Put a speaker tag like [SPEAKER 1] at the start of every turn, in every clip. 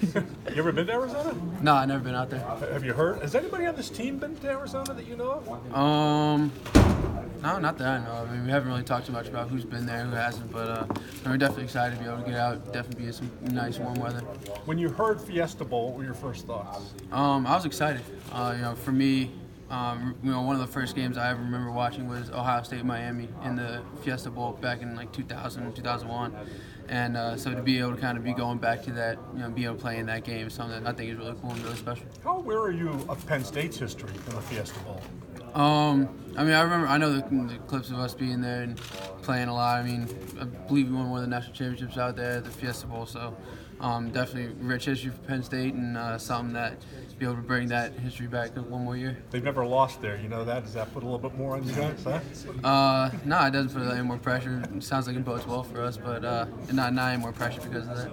[SPEAKER 1] You ever been to Arizona?
[SPEAKER 2] No, I've never been out there.
[SPEAKER 1] Have you heard? Has anybody on this team been to Arizona that you know of?
[SPEAKER 2] No, not that I know of. I mean, we haven't really talked too much about who's been there, who hasn't, but we're definitely excited to be able to get out, definitely be in some nice warm weather.
[SPEAKER 1] When you heard Fiesta Bowl, what were your first thoughts?
[SPEAKER 2] I was excited. For me, one of the first games I ever remember watching was Ohio State-Miami in the Fiesta Bowl back in like 2000, 2001. And so to be able to kind of be going back to that, be able to play in that game is something that I think is really cool and really special.
[SPEAKER 1] How aware are you of Penn State's history in the Fiesta Bowl?
[SPEAKER 2] I know the clips of us being there and playing a lot. I mean, I believe we won one of the national championships out there at the Fiesta Bowl. So definitely rich history for Penn State and something that to be able to bring that history back one more year.
[SPEAKER 1] They've never lost there, you know that? Does that put a little bit more on you guys, huh?
[SPEAKER 2] No, it doesn't put any more pressure. It sounds like it bodes well for us, but not any more pressure because of that.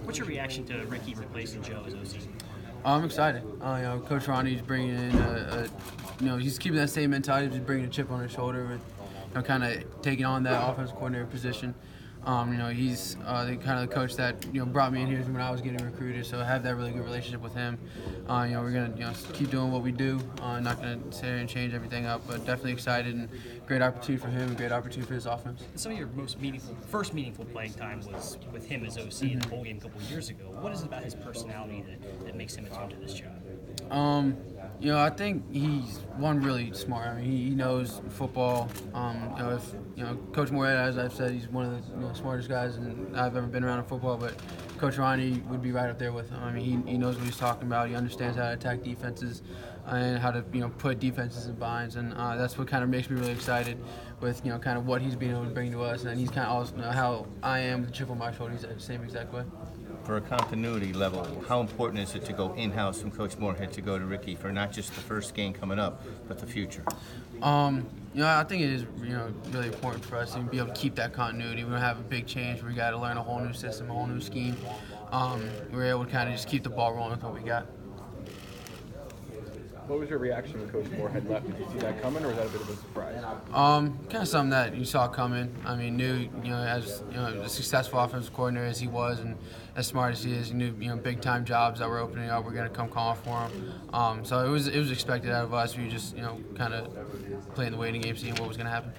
[SPEAKER 3] What's your reaction to Ricky replacing Joe as OC?
[SPEAKER 2] I'm excited. Coach Ronnie's bringing in he's keeping that same mentality, just bringing a chip on his shoulder with, kind of taking on that offensive coordinator position. He's the kind of the coach that brought me in here when I was getting recruited, so I have that really good relationship with him. We're gonna keep doing what we do. Not gonna sit here and change everything up, but definitely excited and great opportunity for him and great opportunity for his offense.
[SPEAKER 3] Some of your first meaningful playing time was with him as OC in the bowl game a couple of years ago. What is it about his personality that makes him attuned to this job?
[SPEAKER 2] I think he's really smart. I mean, he knows football. Coach Moorhead, as I've said, he's one of the smartest guys I've ever been around in football. But Coach Ronnie would be right up there with him. I mean, he knows what he's talking about. He understands how to attack defenses and how to put defenses in binds, and that's what kind of makes me really excited with kind of what he's been able to bring to us. And he's kind of also how I am with the chip on my shoulder. He's the same exact way.
[SPEAKER 4] For a continuity level, how important is it to go in-house from Coach Moorhead to go to Ricky for not just the first game coming up, but the future?
[SPEAKER 2] I think it is really important for us to be able to keep that continuity. We don't have a big change. We got to learn a whole new system, a whole new scheme. We're able to kind of just keep the ball rolling with what we got.
[SPEAKER 5] What was your reaction when Coach Moorhead left? Did you see that coming, or was that a bit of a surprise?
[SPEAKER 2] Kind of something that you saw coming. I mean, knew as a successful offensive coordinator as he was, and as smart as he is, he knew big time jobs that were opening up. We're going to come calling for him. So it was expected out of us. We were just kind of playing the waiting game, seeing what was going to happen.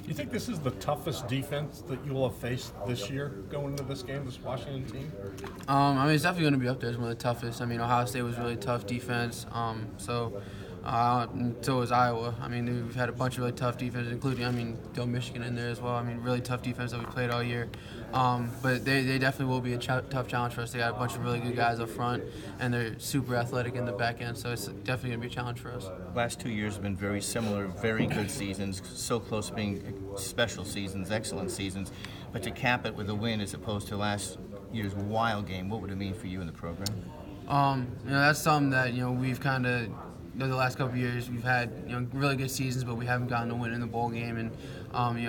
[SPEAKER 1] Do you think this is the toughest defense that you will have faced this year going into this game, this Washington team?
[SPEAKER 2] It's definitely going to be up there as one of the toughest. I mean, Ohio State was really tough so was Iowa. I mean, we've had a bunch of really tough defenses, including, throw Michigan in there as well. I mean, really tough defense that we played all year. But they definitely will be a tough challenge for us. They got a bunch of really good guys up front, and they're super athletic in the back end, so it's definitely going to be a challenge for us.
[SPEAKER 4] Last 2 years have been very similar, very good seasons, so close to being special seasons, excellent seasons. But to cap it with a win as opposed to last year's wild game, what would it mean for you in the program?
[SPEAKER 2] That's something that we've kind of the last couple of years we've had really good seasons, but we haven't gotten a win in the bowl game. And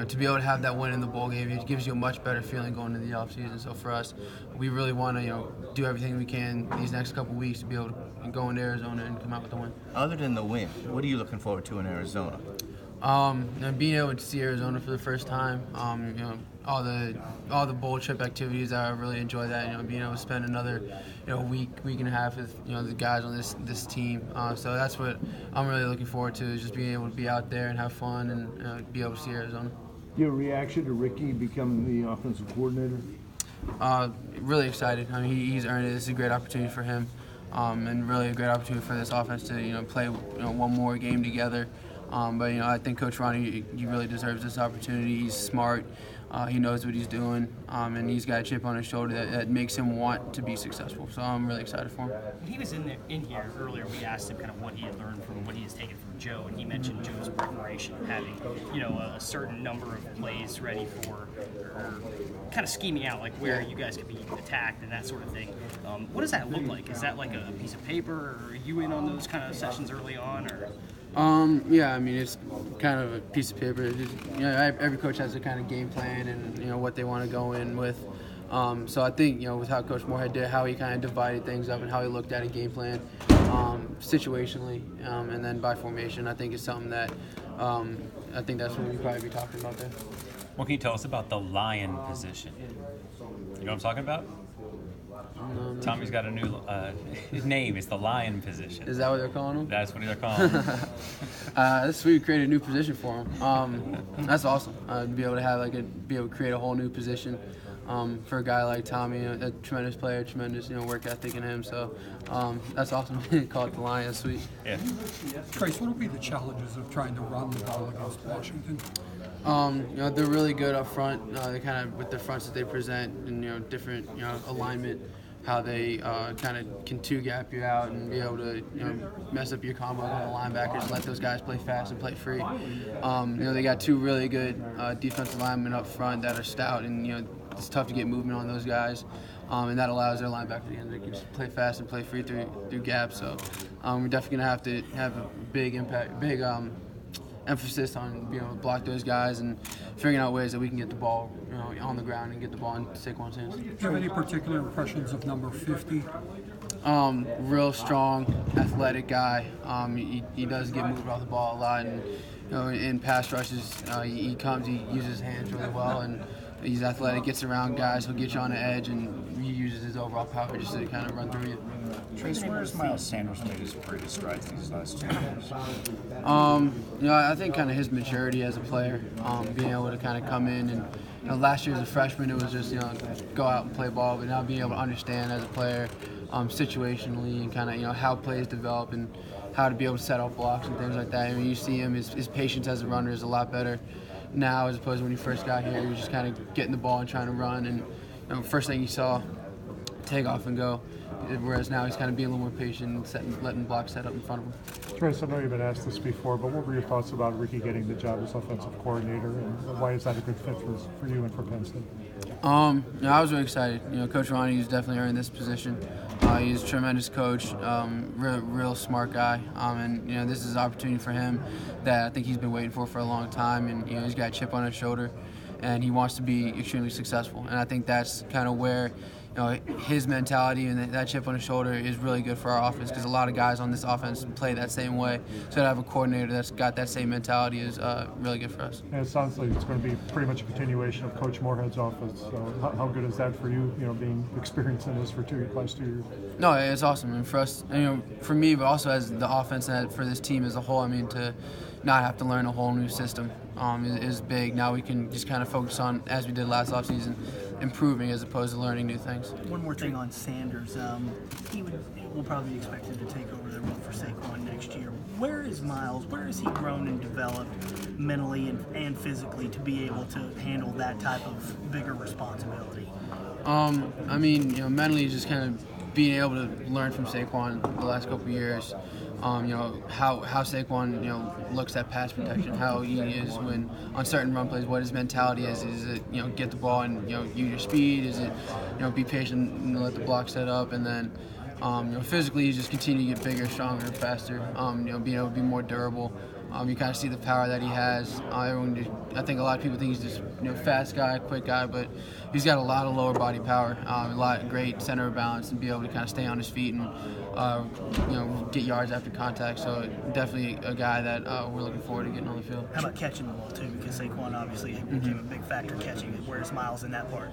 [SPEAKER 2] to be able to have that win in the bowl game, it gives you a much better feeling going into the offseason. So for us, we really want to do everything we can these next couple of weeks to be able to go into Arizona and come out with a win.
[SPEAKER 4] Other than the win, what are you looking forward to in Arizona?
[SPEAKER 2] Being able to see Arizona for the first time, all the bowl trip activities, I really enjoy that. Being able to spend another week and a half with the guys on this team. So that's what I'm really looking forward to, is just being able to be out there and have fun and be able to see Arizona.
[SPEAKER 6] Your reaction to Ricky becoming the offensive coordinator?
[SPEAKER 2] Really excited. I mean, he's earned it. This is a great opportunity for him, and really a great opportunity for this offense to play one more game together. But I think Coach Ronnie, he really deserves this opportunity. He's smart. He knows what he's doing, and he's got a chip on his shoulder that makes him want to be successful. So I'm really excited for him.
[SPEAKER 3] When he was in here earlier, we asked him kind of what he had learned from what he has taken from Joe, and he mentioned Joe's preparation, having a certain number of plays ready for, or kind of scheming out like where you guys could be attacked and that sort of thing. What does that look like? Is that like a piece of paper, or are you in on those kind of sessions early on, or?
[SPEAKER 2] Yeah, I mean, it's kind of a piece of paper. Every coach has a kind of game plan and what they want to go in with. So I think with how Coach Moorhead did, how he kind of divided things up and how he looked at a game plan situationally, and then by formation, I think is something that I think that's what we'll probably be talking about there.
[SPEAKER 7] What can you tell us about the lion position? You know what I'm talking about? Tommy's got a new name. It's the lion position.
[SPEAKER 2] Is that what they're calling him?
[SPEAKER 7] That's what they're calling him.
[SPEAKER 2] That's sweet. We created a new position for him. That's awesome. To be able to have be able to create a whole new position for a guy like Tommy, a tremendous player, tremendous work ethic in him. So that's awesome. Call it the lion. That's sweet.
[SPEAKER 7] Yeah.
[SPEAKER 8] Trace, what will be the challenges of trying to run the ball against Washington?
[SPEAKER 2] They're really good up front. They kind of with the fronts that they present and different alignment, how they kind of can two-gap you out and be able to mess up your combo with the linebackers, let those guys play fast and play free. They got two really good defensive linemen up front that are stout, and it's tough to get movement on those guys, and that allows their linebackers again to just play fast and play free through gaps. So we're definitely gonna have to have a big impact, emphasis on being able to block those guys and figuring out ways that we can get the ball on the ground and get the ball in Saquon's hands.
[SPEAKER 8] Do you have any particular impressions of number 50?
[SPEAKER 2] Real strong, athletic guy. He does get moved off the ball a lot, and in pass rushes, he uses his hands really well, and he's athletic, gets around guys, he'll get you on the edge, and he uses his overall power just to kind of run through you.
[SPEAKER 9] Trace, where has Miles Sanders made his greatest strides these last 2 years?
[SPEAKER 2] I think kind of his maturity as a player, being able to kind of come in and last year as a freshman it was just go out and play ball, but now being able to understand as a player situationally and kind of how plays develop and how to be able to set up blocks and things like that. I mean, you see him, his patience as a runner is a lot better now as opposed to when he first got here. He was just kind of getting the ball and trying to run, and first thing you saw, take off and go. Whereas now he's kind of being a little more patient, letting blocks set up in front of him.
[SPEAKER 10] Trace, I know you've been asked this before, but what were your thoughts about Ricky getting the job as offensive coordinator, and why is that a good fit for you and for Penn State?
[SPEAKER 2] I was really excited. Coach Ronnie's definitely earned this position. He's a tremendous coach, real smart guy, and this is an opportunity for him that I think he's been waiting for a long time, and he's got a chip on his shoulder, and he wants to be extremely successful, and I think that's kind of where his mentality and that chip on his shoulder is really good for our offense, because a lot of guys on this offense play that same way. So to have a coordinator that's got that same mentality is really good for us.
[SPEAKER 10] And it sounds like it's going to be pretty much a continuation of Coach Moorhead's offense. So how good is that for you, being experienced in this for last 2 years?
[SPEAKER 2] No, it's awesome. And for us, for me, but also as the offense and for this team as a whole, to not have to learn a whole new system is big. Now we can just kind of focus on, as we did last offseason, improving as opposed to learning new things.
[SPEAKER 11] One more thing on Sanders. He will probably be expected to take over the role for Saquon next year. Where is Miles? Where has he grown and developed mentally and physically to be able to handle that type of bigger responsibility?
[SPEAKER 2] Mentally just kind of being able to learn from Saquon the last couple of years. How Saquon looks at pass protection, how he is when on certain run plays, what his mentality is. Is it get the ball and use your speed? Is it be patient and let the block set up? And then physically you just continue to get bigger, stronger, faster. Being able to be more durable. You kind of see the power that he has. I think a lot of people think he's just fast guy, quick guy, but he's got a lot of lower body power, a lot of great center of balance, and be able to kind of stay on his feet and get yards after contact. So definitely a guy that we're looking forward to getting on the field.
[SPEAKER 11] How about catching the ball too? Because Saquon obviously became a big factor catching it. Where's Miles in that part?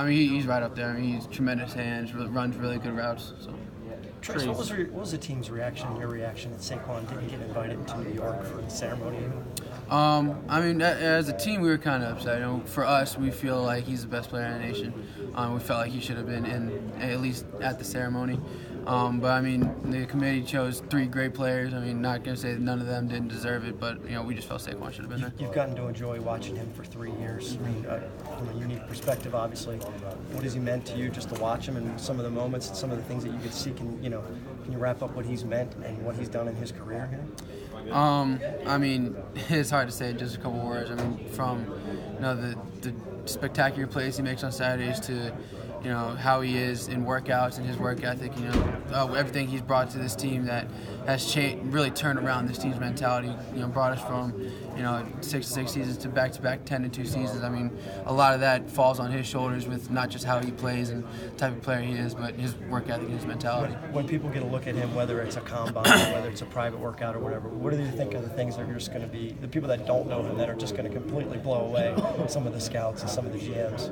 [SPEAKER 2] He's right up there. He's tremendous hands, runs really good routes. So.
[SPEAKER 12] Trace, what was the team's reaction, your reaction that Saquon didn't get invited to New York for the ceremony?
[SPEAKER 2] As a team, we were kind of upset. For us, we feel like he's the best player in the nation. We felt like he should have been at least at the ceremony. But the committee chose 3 great players. Not going to say that none of them didn't deserve it, but we just felt Saquon should have been there.
[SPEAKER 12] You've gotten to enjoy watching him for 3 years. From a unique perspective, obviously. What has he meant to you just to watch him, and some of the moments and some of the things that you could see? Can you wrap up what he's meant and what he's done in his career here?
[SPEAKER 2] It's hard to say in just a couple words. From the spectacular plays he makes on Saturdays to how he is in workouts and his work ethic, everything he's brought to this team that has really turned around this team's mentality, brought us from, 6-6 seasons to back-to-back 10-2 seasons. I mean, a lot of that falls on his shoulders with not just how he plays and the type of player he is, but his work ethic and his mentality.
[SPEAKER 12] When people get a look at him, whether it's a combine or whether it's a private workout or whatever, what do you think are the things that are just going to be, the people that don't know him that are just going to completely blow away some of the scouts and some of the GMs?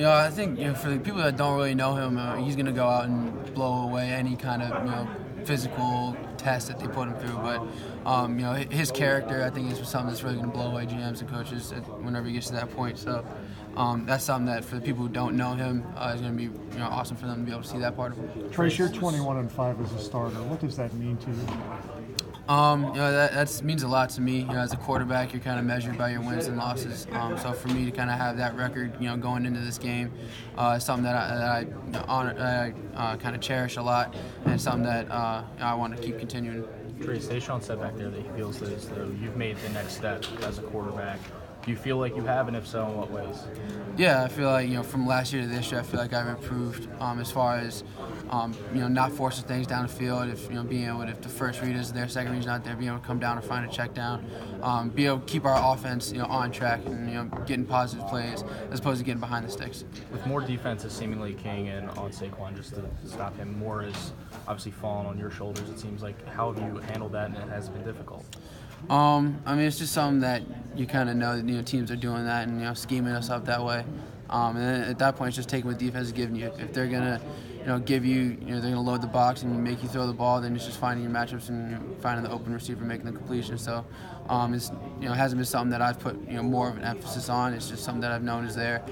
[SPEAKER 2] I think for the people that don't really know him, he's going to go out and blow away any kind of physical test that they put him through. But his character, I think, is something that's really going to blow away GMs and coaches whenever he gets to that point. So that's something that for the people who don't know him is going to be awesome for them to be able to see that part of him.
[SPEAKER 10] Trace, you're 21-5 as a starter. What does that mean to you?
[SPEAKER 2] That means a lot to me. As a quarterback, you're kind of measured by your wins and losses. So for me to kind of have that record, going into this game, is something that I kind of cherish a lot, and it's something that I want to keep continuing.
[SPEAKER 5] Trace, Deshaun said back there that he feels as though you've made the next step as a quarterback. Do you feel like you have, and if so, in what ways?
[SPEAKER 2] Yeah, I feel like from last year to this year, I feel like I've improved as far as not forcing things down the field. If being able to, if the first read is there, second read's not there, being able to come down and find a check down, be able to keep our offense on track and getting positive plays as opposed to getting behind the sticks.
[SPEAKER 5] With more defenses seemingly keying in on Saquon just to stop him, more is obviously falling on your shoulders. It seems like, how have you handled that, and it has been difficult?
[SPEAKER 2] It's just something that you kind of know that teams are doing that and scheming us up that way. And then at that point, it's just taking what defense is giving you. If they're gonna give you, they're gonna load the box and make you throw the ball, then it's just finding your matchups and finding the open receiver, making the completion. So it's hasn't been something that I've put more of an emphasis on. It's just something that I've known is there.